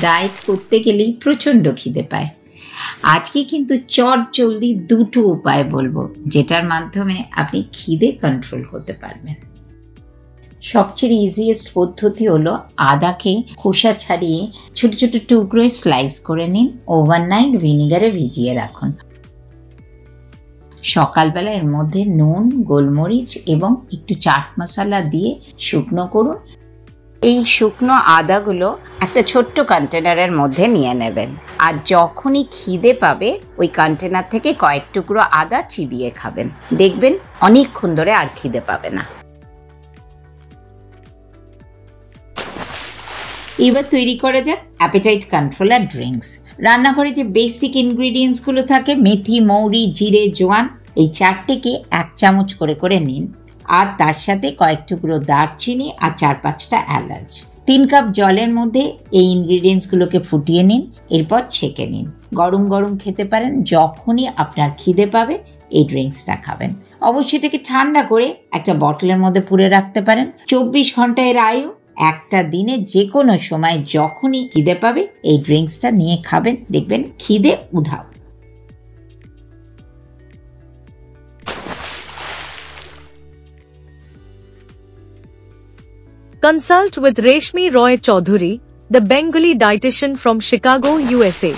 Diet করতে গেলেই প্রচণ্ড খিদে পায়। আজকে কিন্তু চট জলদি দুটো উপায় বলবো যেটার মাধ্যমে আপনি খিদে কন্ট্রোল করতে পারবেন। সবচেয়ে ইজিয়েস্ট পদ্ধতি হলো আদাকে খোসা ছাড়িয়ে ছোট ছোট টুকরোয় স্লাইস করে নিন, ওভারনাইট ভিনিগারে ভিজিয়ে রাখুন। সকালবেলা এর মধ্যে নুন, গোলমরিচ এবং একটু চাট মশলা দিয়ে শুকনো করুন। এই শুকনো আদাগুলো একটা ছোট্ট কন্টেনারের মধ্যে নিয়ে নেবেন, আর যখনই খিদে পাবে ওই কন্টেনার থেকে কয়েক টুকরো আদা চিবিয়ে খাবেন, দেখবেন অনেকক্ষণ ধরে আর খিদে পাবে না। এবার তৈরি করা যাক অ্যাপেটাইট কন্ট্রোলার ড্রিঙ্কস। রান্নাঘরে যে বেসিক ইনগ্রিডিয়েন্টসগুলো থাকে, মেথি, মৌরি, জিরে, জোয়ান, এই চারটেকে 1 চামচ করে করে নিন, আর তার সাথে কয়েক টুকরো দারচিনি আর 4-5টা এলাচ। 3 কাপ জলের মধ্যে এই ইনগ্রিডিয়েন্টসগুলোকে ফুটিয়ে নিন, এরপর ছেঁকে নিন। গরম গরম খেতে পারেন। যখনই আপনার খিদে পাবে এই ড্রিঙ্কসটা খাবেন। অবশ্যই এটাকে ঠান্ডা করে একটা বটলের মধ্যে পুরে রাখতে পারেন। 24 ঘন্টা এর আয়ু। একটা দিনে যে কোনো সময় যখনই খিদে পাবে এই ড্রিঙ্কসটা নিয়ে খাবেন, দেখবেন খিদে উধাও। Consult with Reshmi Roy Chaudhary, the Bengali dietitian from Chicago, USA.